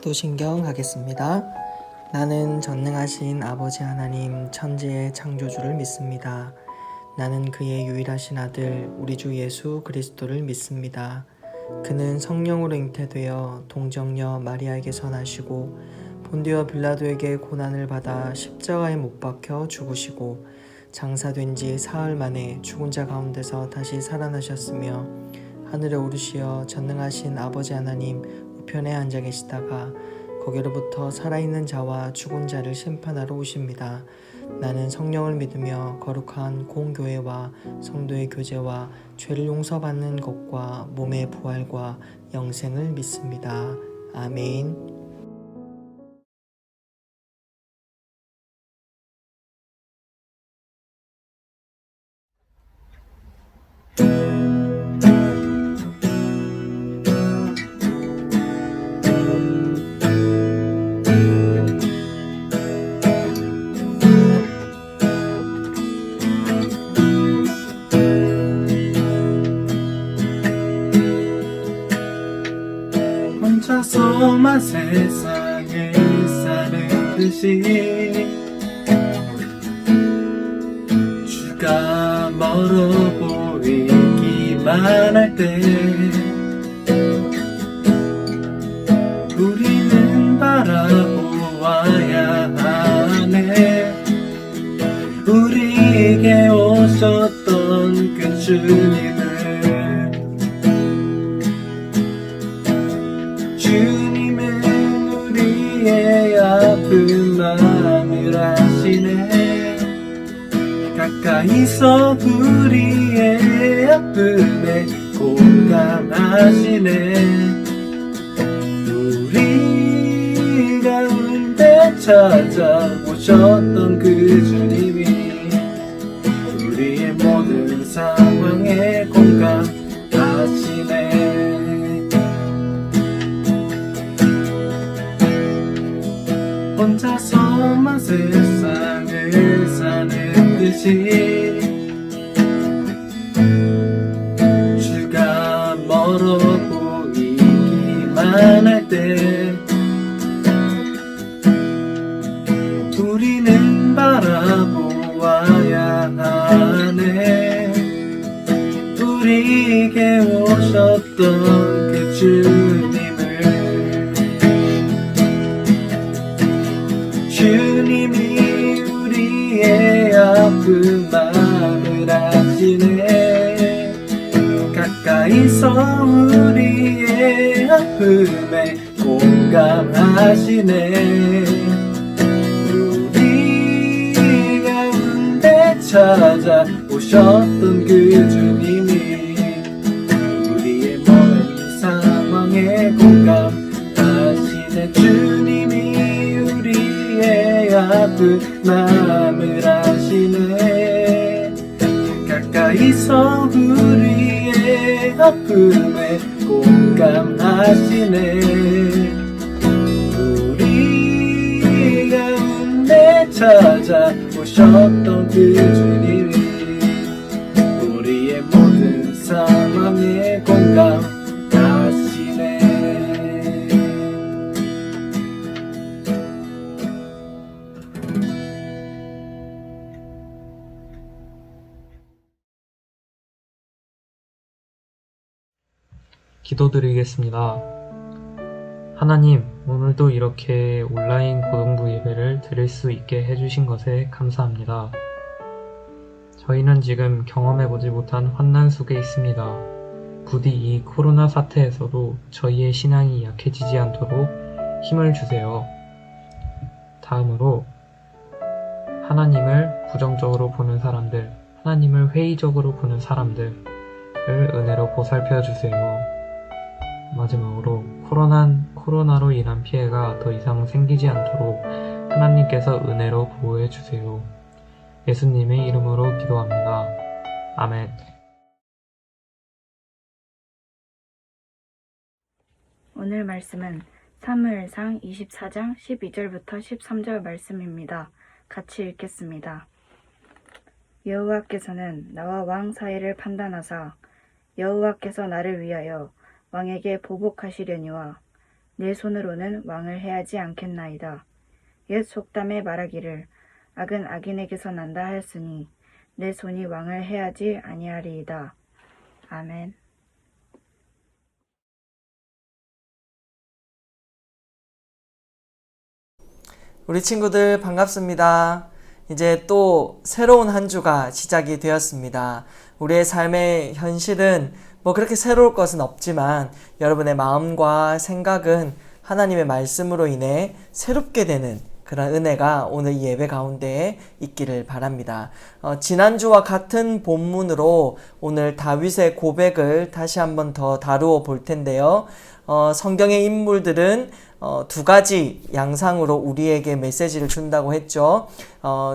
도신경 하겠습니다. 나는 전능하신 아버지 하나님 천지의 창조주를 믿습니다. 나는 그의 유일하신 아들 우리 주 예수 그리스도를 믿습니다. 그는 성령으로 잉태되어 동정녀 마리아에게서 나시고 본디오 빌라도에게 고난을 받아 십자가에 못 박혀 죽으시고 장사된 지 사흘 만에 죽은 자 가운데서 다시 살아나셨으며 하늘에 오르시어 전능하신 아버지 하나님 우편에 앉아 계시다가 거기로부터 살아있는 자와 죽은 자를 심판하러 오십니다. 나는 성령을 믿으며 거룩한 공교회와 성도의 교제와 죄를 용서받는 것과 몸의 부활과 영생을 믿습니다. 아멘. 혼자서만 세상을 사는 듯이 주가 멀어 보이기만 할 때 우리는 바라보아야 하네. 우리에게 오셨던 그 주님을, 주님은 우리의 아픈 마음을 아시네. 가까이서 우리의 아픔에 공감하시네. 우리 가운데 찾아오셨던 그 주님이 우리의 모든 상황에 공감하시네. 혼자서만 세상을 사는 듯이 주가 멀어 보이기만 할 때 우리는 바라보아야 하네. 우리에게 오셨던 그 주님을, 주님이 우리의 아픈 마음을 아시네. 가까이서 우리의 아픔에 공감하시네. 우리 가운데 찾아오셨던 그 주님이 우리의 모든 상황에 공감하시네. 주님이 우리의 아픈 마음을 아시네. 가까이서 우리의 아픔에 공감하시네. 우리 가운데 찾아오셨던 그 주님이 우리의 모든 상황에 공감하시네. 기도드리겠습니다. 하나님, 오늘도 이렇게 온라인 고등부 예배를 드릴 수 있게 해주신 것에 감사합니다. 저희는 지금 경험해보지 못한 환난 속에 있습니다. 부디 이 코로나 사태에서도 저희의 신앙이 약해지지 않도록 힘을 주세요. 다음으로 하나님을 부정적으로 보는 사람들, 하나님을 회의적으로 보는 사람들을 은혜로 보살펴 주세요. 마지막으로 코로나로 인한 피해가 더 이상 생기지 않도록 하나님께서 은혜로 보호해 주세요. 예수님의 이름으로 기도합니다. 아멘. 오늘 말씀은 사무엘상 24장 12절부터 13절 말씀입니다. 같이 읽겠습니다. 여호와께서는 나와 왕 사이를 판단하사 여호와께서 나를 위하여 왕에게 보복하시려니와 내 손으로는 왕을 해하지 않겠나이다. 옛 속담에 말하기를 악은 악인에게서 난다 하였으니 내 손이 왕을 해하지 아니하리이다. 아멘. 우리 친구들 반갑습니다. 이제 또 새로운 한 주가 시작이 되었습니다. 우리의 삶의 현실은 뭐 그렇게 새로울 것은 없지만 여러분의 마음과 생각은 하나님의 말씀으로 인해 새롭게 되는 그런 은혜가 오늘 이 예배 가운데 있기를 바랍니다. 지난주와 같은 본문으로 오늘 다윗의 고백을 다시 한번 더 다루어 볼 텐데요. 성경의 인물들은 두 가지 양상으로 우리에게 메시지를 준다고 했죠.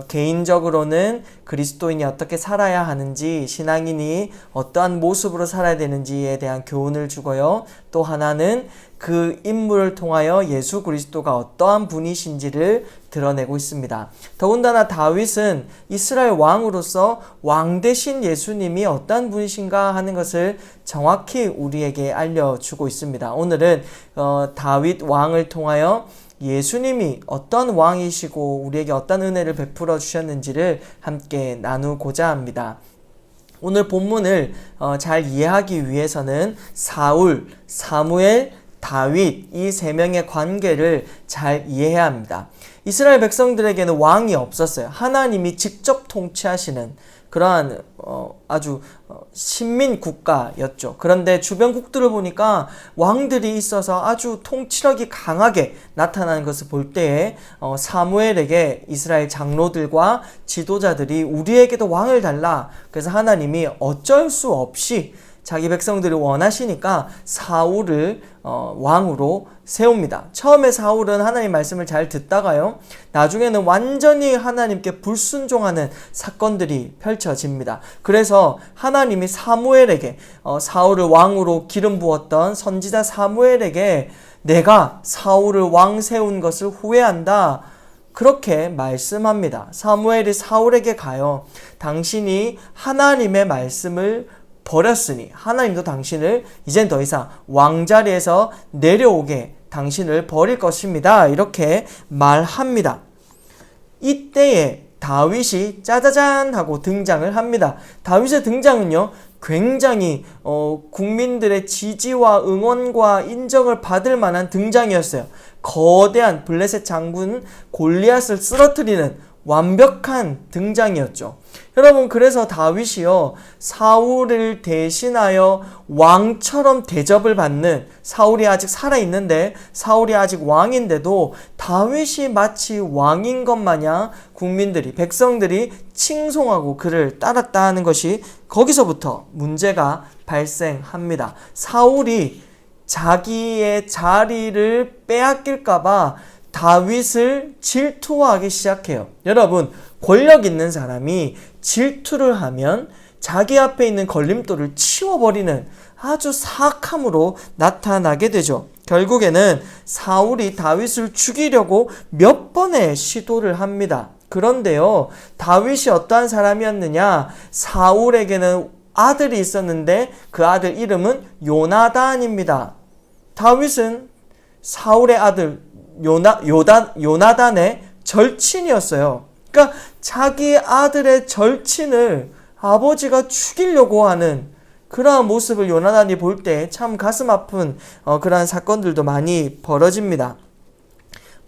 개인적으로는 그리스도인이 어떻게 살아야 하는지, 신앙인이 어떠한 모습으로 살아야 되는지에 대한 교훈을 주고요. 또 하나는 그 인물을 통하여 예수 그리스도가 어떠한 분이신지를 드러내고 있습니다. 더군다나 다윗은 이스라엘 왕으로서 왕 대신 예수님이 어떠한 분이신가 하는 것을 정확히 우리에게 알려주고 있습니다. 오늘은 다윗 왕을 통하여 예수님이 어떤 왕이시고 우리에게 어떤 은혜를 베풀어 주셨는지를 함께 나누고자 합니다. 오늘 본문을 잘 이해하기 위해서는 사울, 사무엘, 다윗 이 세 명의 관계를 잘 이해해야 합니다. 이스라엘 백성들에게는 왕이 없었어요. 하나님이 직접 통치하시는 그러한 아주 신민 국가였죠. 그런데 주변국들을 보니까 왕들이 있어서 아주 통치력이 강하게 나타나는 것을 볼 때에 사무엘에게 이스라엘 장로들과 지도자들이 우리에게도 왕을 달라. 그래서 하나님이 어쩔 수 없이 자기 백성들이 원하시니까 사울을 왕으로 세웁니다. 처음에 사울은 하나님 말씀을 잘 듣다가요, 나중에는 완전히 하나님께 불순종하는 사건들이 펼쳐집니다. 그래서 하나님이 사무엘에게 사울을 왕으로 기름 부었던 선지자 사무엘에게 내가 사울을 왕 세운 것을 후회한다, 그렇게 말씀합니다. 사무엘이 사울에게 가요. 당신이 하나님의 말씀을 버렸으니 하나님도 당신을 이젠 더 이상 왕자리에서 내려오게 당신을 버릴 것입니다. 이렇게 말합니다. 이때에 다윗이 짜자잔 하고 등장을 합니다. 다윗의 등장은요, 굉장히 국민들의 지지와 응원과 인정을 받을 만한 등장이었어요. 거대한 블레셋 장군 골리앗을 쓰러뜨리는 완벽한 등장이었죠. 여러분, 그래서 다윗이요, 사울을 대신하여 왕처럼 대접을 받는, 사울이 아직 살아있는데 사울이 아직 왕인데도 다윗이 마치 왕인 것 마냥 국민들이, 백성들이 칭송하고 그를 따랐다 하는 것이 거기서부터 문제가 발생합니다. 사울이 자기의 자리를 빼앗길까봐 다윗을 질투하기 시작해요. 여러분, 권력 있는 사람이 질투를 하면 자기 앞에 있는 걸림돌을 치워버리는 아주 사악함으로 나타나게 되죠. 결국에는 사울이 다윗을 죽이려고 몇 번의 시도를 합니다. 그런데요, 다윗이 어떠한 사람이었느냐? 사울에게는 아들이 있었는데 그 아들 이름은 요나단입니다. 다윗은 사울의 아들 요나단의 절친이었어요. 그러니까 자기 아들의 절친을 아버지가 죽이려고 하는 그러한 모습을 요나단이 볼 때 참 가슴 아픈 그러한 사건들도 많이 벌어집니다.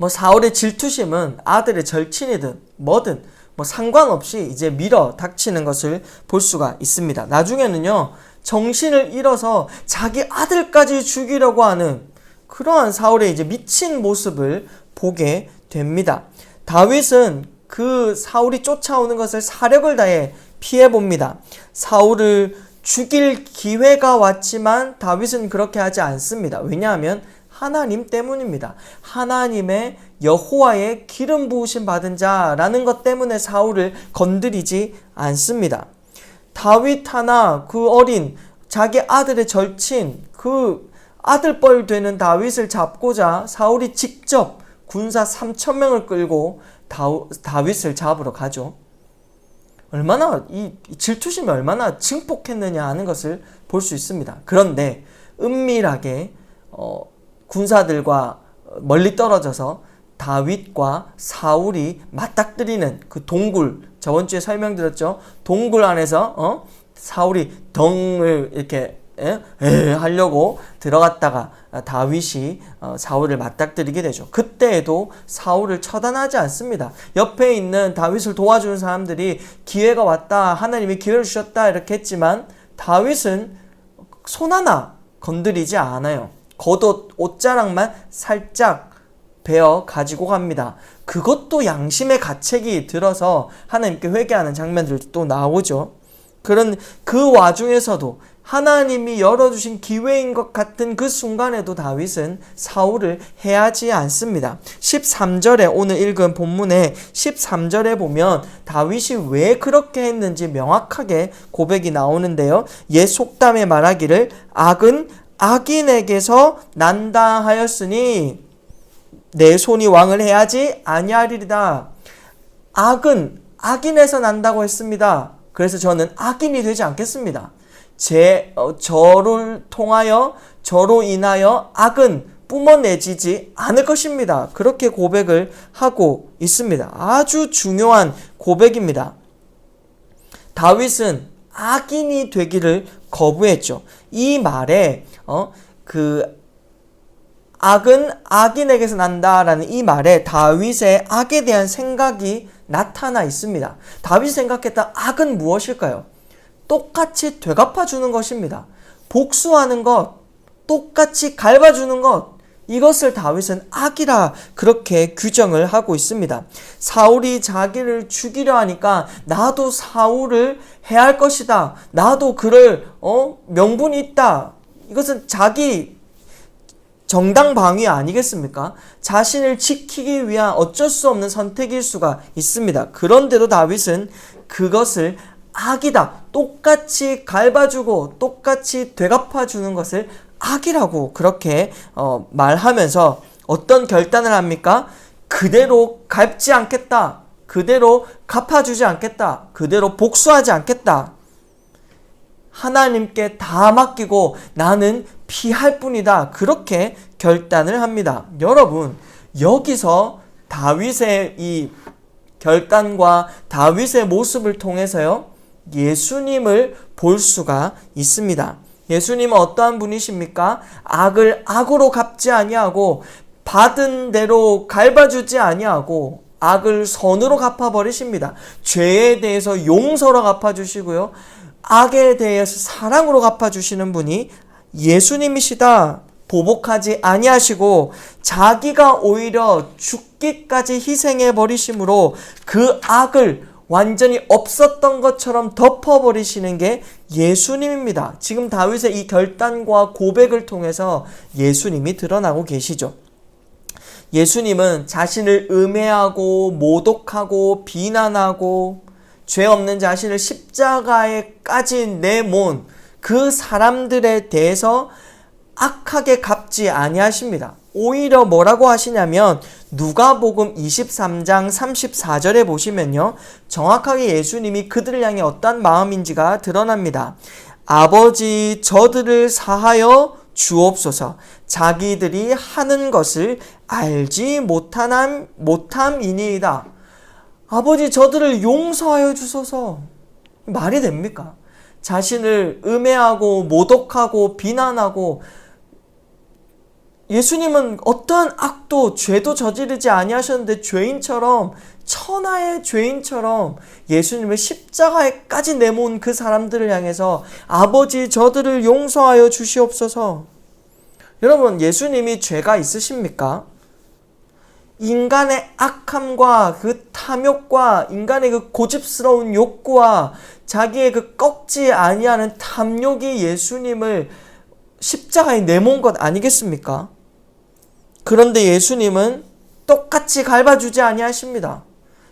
사울의 질투심은 아들의 절친이든 뭐든 상관없이 이제 밀어 닥치는 것을 볼 수가 있습니다. 나중에는요, 정신을 잃어서 자기 아들까지 죽이려고 하는 그러한 사울의 이제 미친 모습을 보게 됩니다. 다윗은 그 사울이 쫓아오는 것을 사력을 다해 피해봅니다. 사울을 죽일 기회가 왔지만 다윗은 그렇게 하지 않습니다. 왜냐하면 하나님 때문입니다. 하나님의 여호와의 기름 부으심 받은 자라는 것 때문에 사울을 건드리지 않습니다. 다윗 하나, 그 어린 자기 아들의 절친, 그 아들뻘 되는 다윗을 잡고자 사울이 직접 군사 3,000명을 끌고 다윗을 잡으러 가죠. 얼마나 이 질투심이 얼마나 증폭했느냐 하는 것을 볼 수 있습니다. 그런데 은밀하게 군사들과 멀리 떨어져서 다윗과 사울이 맞닥뜨리는 그 동굴, 저번 주에 설명드렸죠. 동굴 안에서 사울이 덩을 이렇게 하려고 들어갔다가 다윗이 사울을 맞닥뜨리게 되죠. 그때에도 사울을 처단하지 않습니다. 옆에 있는 다윗을 도와주는 사람들이 기회가 왔다, 하나님이 기회를 주셨다 이렇게 했지만 다윗은 손 하나 건드리지 않아요. 겉옷 옷자락만 살짝 베어 가지고 갑니다. 그것도 양심의 가책이 들어서 하나님께 회개하는 장면들도 또 나오죠. 그런 그 와중에서도 하나님이 열어주신 기회인 것 같은 그 순간에도 다윗은 사울을 해하지 않습니다. 13절에 오늘 읽은 본문의 13절에 보면 다윗이 왜 그렇게 했는지 명확하게 고백이 나오는데요. 옛 속담에 말하기를 악은 악인에게서 난다 하였으니 내 손이 왕을 해하지 아니하리이다. 악은 악인에서 난다고 했습니다. 그래서 저는 악인이 되지 않겠습니다. 저를 통하여 저로 인하여 악은 뿜어내지지 않을 것입니다. 그렇게 고백을 하고 있습니다. 아주 중요한 고백입니다. 다윗은 악인이 되기를 거부했죠. 이 말에 악은 악인에게서 난다라는 이 말에 다윗의 악에 대한 생각이 나타나 있습니다. 다윗이 생각했던 악은 무엇일까요? 똑같이 되갚아주는 것입니다. 복수하는 것, 똑같이 갚아주는 것, 이것을 다윗은 악이라 그렇게 규정을 하고 있습니다. 사울이 자기를 죽이려 하니까 나도 사울을 해할 것이다. 나도 그를 명분이 있다. 이것은 자기 정당 방위 아니겠습니까? 자신을 지키기 위한 어쩔 수 없는 선택일 수가 있습니다. 그런데도 다윗은 그것을 악이다. 똑같이 갚아주고 똑같이 되갚아주는 것을 악이라고 그렇게 말하면서 어떤 결단을 합니까? 그대로 갚지 않겠다. 그대로 갚아주지 않겠다. 그대로 복수하지 않겠다. 하나님께 다 맡기고 나는 피할 뿐이다. 그렇게 결단을 합니다. 여러분, 여기서 다윗의 이 결단과 다윗의 모습을 통해서요, 예수님을 볼 수가 있습니다. 예수님은 어떠한 분이십니까? 악을 악으로 갚지 아니하고 받은 대로 갚아주지 아니하고 악을 선으로 갚아버리십니다. 죄에 대해서 용서로 갚아주시고요, 악에 대해서 사랑으로 갚아주시는 분이 예수님이시다. 보복하지 아니하시고 자기가 오히려 죽기까지 희생해 버리심으로 그 악을 완전히 없었던 것처럼 덮어버리시는 게 예수님입니다. 지금 다윗의 이 결단과 고백을 통해서 예수님이 드러나고 계시죠. 예수님은 자신을 음해하고 모독하고 비난하고 죄 없는 자신을 십자가에까지 내몬 그 사람들에 대해서 악하게 갚지 아니하십니다. 오히려 뭐라고 하시냐면 누가복음 23장 34절에 보시면요, 정확하게 예수님이 그들을 향해 어떤 마음인지가 드러납니다. 아버지, 저들을 사하여 주옵소서. 자기들이 하는 것을 알지 못함이니이다. 아버지, 저들을 용서하여 주소서. 말이 됩니까? 자신을 음해하고 모독하고 비난하고, 예수님은 어떠한 악도 죄도 저지르지 아니하셨는데 죄인처럼, 천하의 죄인처럼 예수님을 십자가에까지 내몬 그 사람들을 향해서 아버지, 저들을 용서하여 주시옵소서. 여러분, 예수님이 죄가 있으십니까? 인간의 악함과 그 탐욕과 인간의 그 고집스러운 욕구와 자기의 그 꺾지 아니하는 탐욕이 예수님을 십자가에 내몬 것 아니겠습니까? 그런데 예수님은 똑같이 갚아주지 아니하십니다.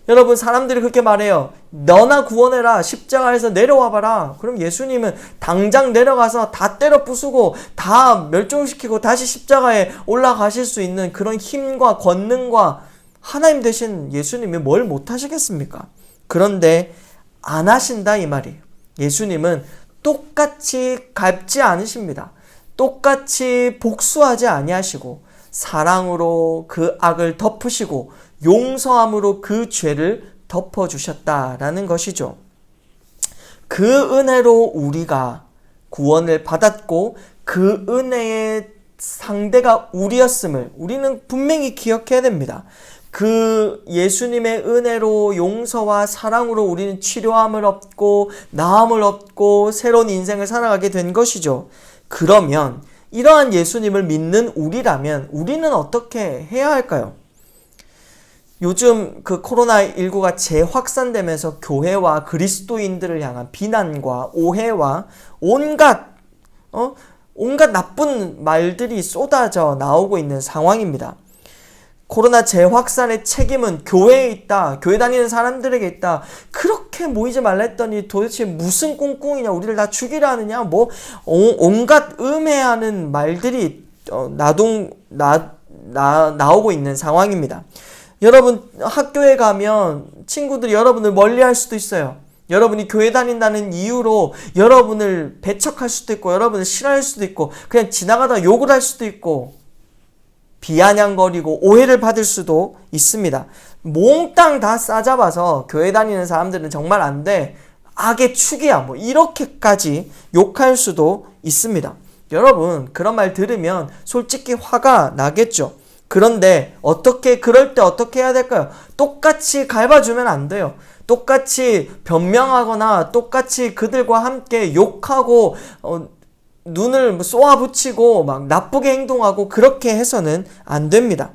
여러분, 사람들이 그렇게 말해요. 너나 구원해라. 십자가에서 내려와봐라. 그럼 예수님은 당장 내려가서 다 때려 부수고 다 멸종시키고 다시 십자가에 올라가실 수 있는 그런 힘과 권능과 하나님 되신 예수님이 뭘 못하시겠습니까? 그런데 안 하신다 이 말이에요. 예수님은 똑같이 갚지 않으십니다. 똑같이 복수하지 아니하시고 사랑으로 그 악을 덮으시고 용서함으로 그 죄를 덮어주셨다라는 것이죠. 그 은혜로 우리가 구원을 받았고 그 은혜의 상대가 우리였음을 우리는 분명히 기억해야 됩니다. 그 예수님의 은혜로 용서와 사랑으로 우리는 치료함을 얻고 나음을 얻고 새로운 인생을 살아가게 된 것이죠. 그러면 이러한 예수님을 믿는 우리라면 우리는 어떻게 해야 할까요? 요즘 그 코로나19가 재확산되면서 교회와 그리스도인들을 향한 비난과 오해와 온갖 나쁜 말들이 쏟아져 나오고 있는 상황입니다. 코로나 재확산의 책임은 교회에 있다. 교회 다니는 사람들에게 있다. 그렇게 모이지 말라 했더니 도대체 무슨 꿍꿍이냐. 우리를 다 죽이려 하느냐. 온갖 음해하는 말들이 나오고 있는 상황입니다. 여러분 학교에 가면 친구들이 여러분을 멀리할 수도 있어요. 여러분이 교회 다닌다는 이유로 여러분을 배척할 수도 있고 여러분을 싫어할 수도 있고 그냥 지나가다 욕을 할 수도 있고 비아냥거리고 오해를 받을 수도 있습니다. 몽땅 다 싸잡아서 교회 다니는 사람들은 정말 안 돼. 악의 축이야. 이렇게까지 욕할 수도 있습니다. 여러분 그런 말 들으면 솔직히 화가 나겠죠. 그런데 그럴 때 어떻게 해야 될까요? 똑같이 갈봐주면 안 돼요. 똑같이 변명하거나 똑같이 그들과 함께 욕하고 눈을 쏘아붙이고 막 나쁘게 행동하고 그렇게 해서는 안 됩니다.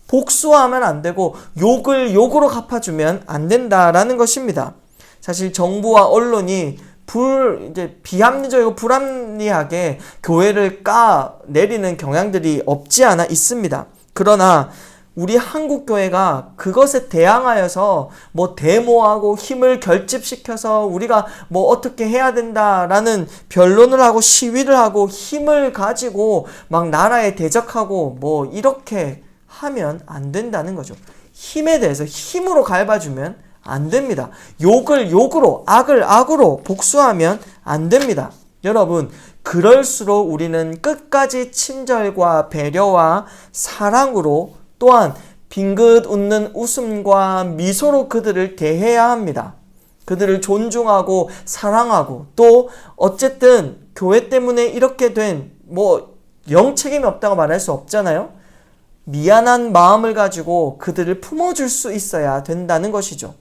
복수하면 안 되고 욕을 욕으로 갚아주면 안 된다라는 것입니다. 사실 정부와 언론이 비합리적이고 불합리하게 교회를 까내리는 경향들이 없지 않아 있습니다. 그러나 우리 한국교회가 그것에 대항하여서 데모하고 힘을 결집시켜서 우리가 어떻게 해야 된다라는 변론을 하고 시위를 하고 힘을 가지고 막 나라에 대적하고 이렇게 하면 안 된다는 거죠. 힘에 대해서 힘으로 갈봐주면 안 됩니다. 욕을 욕으로, 악을 악으로 복수하면 안 됩니다. 여러분, 그럴수록 우리는 끝까지 친절과 배려와 사랑으로 또한 빙긋 웃는 웃음과 미소로 그들을 대해야 합니다. 그들을 존중하고 사랑하고 또 어쨌든 교회 때문에 이렇게 된 영 책임이 없다고 말할 수 없잖아요. 미안한 마음을 가지고 그들을 품어줄 수 있어야 된다는 것이죠.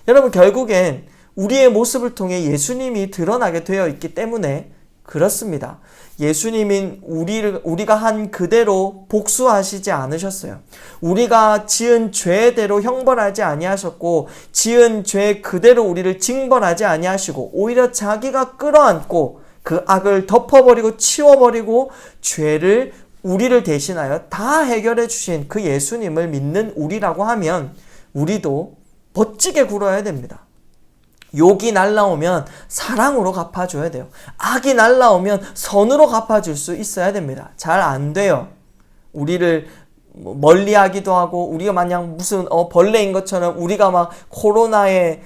여러분 결국엔 우리의 모습을 통해 예수님이 드러나게 되어 있기 때문에 그렇습니다. 예수님인 우리가 한 그대로 복수하시지 않으셨어요. 우리가 지은 죄대로 형벌하지 아니하셨고 지은 죄 그대로 우리를 징벌하지 아니하시고 오히려 자기가 끌어안고 그 악을 덮어버리고 치워버리고 죄를 우리를 대신하여 다 해결해 주신 그 예수님을 믿는 우리라고 하면 우리도 멋지게 굴어야 됩니다. 욕이 날라오면 사랑으로 갚아줘야 돼요. 악이 날라오면 선으로 갚아줄 수 있어야 됩니다. 잘 안 돼요. 우리를 멀리하기도 하고 우리가 마냥 무슨 벌레인 것처럼 우리가 막 코로나의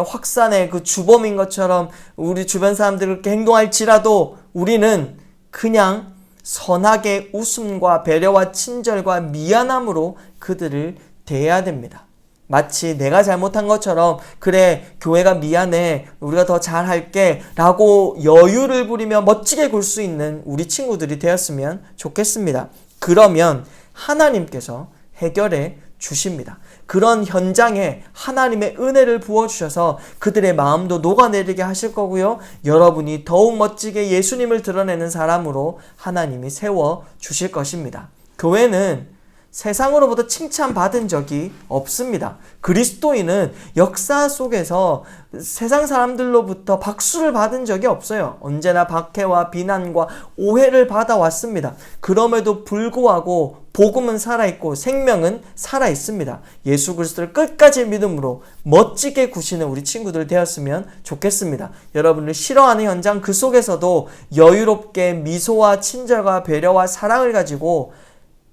확산의 그 주범인 것처럼 우리 주변 사람들 그렇게 행동할지라도 우리는 그냥 선하게 웃음과 배려와 친절과 미안함으로 그들을 대해야 됩니다. 마치 내가 잘못한 것처럼 그래 교회가 미안해 우리가 더 잘할게 라고 여유를 부리며 멋지게 굴 수 있는 우리 친구들이 되었으면 좋겠습니다. 그러면 하나님께서 해결해 주십니다. 그런 현장에 하나님의 은혜를 부어주셔서 그들의 마음도 녹아내리게 하실 거고요. 여러분이 더욱 멋지게 예수님을 드러내는 사람으로 하나님이 세워주실 것입니다. 교회는 세상으로부터 칭찬받은 적이 없습니다. 그리스도인은 역사 속에서 세상 사람들로부터 박수를 받은 적이 없어요. 언제나 박해와 비난과 오해를 받아왔습니다. 그럼에도 불구하고 복음은 살아있고 생명은 살아있습니다. 예수 그리스도를 끝까지 믿음으로 멋지게 구시는 우리 친구들 되었으면 좋겠습니다. 여러분을 싫어하는 현장 그 속에서도 여유롭게 미소와 친절과 배려와 사랑을 가지고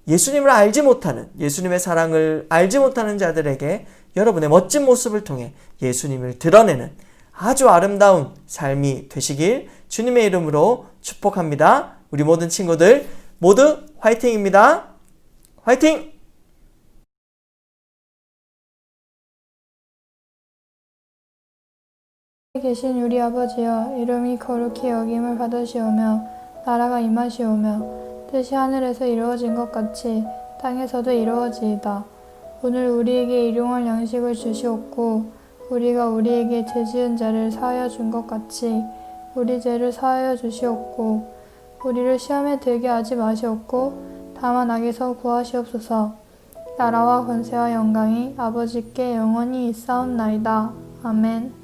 예수님을 알지 못하는, 예수님의 사랑을 알지 못하는 자들에게 여러분의 멋진 모습을 통해 예수님을 드러내는 아주 아름다운 삶이 되시길 주님의 이름으로 축복합니다. 우리 모든 친구들 모두 화이팅입니다. 화이팅! 계신 우리 아버지여, 이름이 거룩히 여김을 받으시오며 나라가 임하시오며 뜻이 하늘에서 이루어진 것 같이 땅에서도 이루어지이다. 오늘 우리에게 일용할 양식을 주시옵고 우리가 우리에게 죄 지은 자를 사하여 준 것 같이 우리 죄를 사하여 주시옵고 우리를 시험에 들게 하지 마시옵고 다만 악에서 구하시옵소서. 나라와 권세와 영광이 아버지께 영원히 있사옵나이다. 아멘.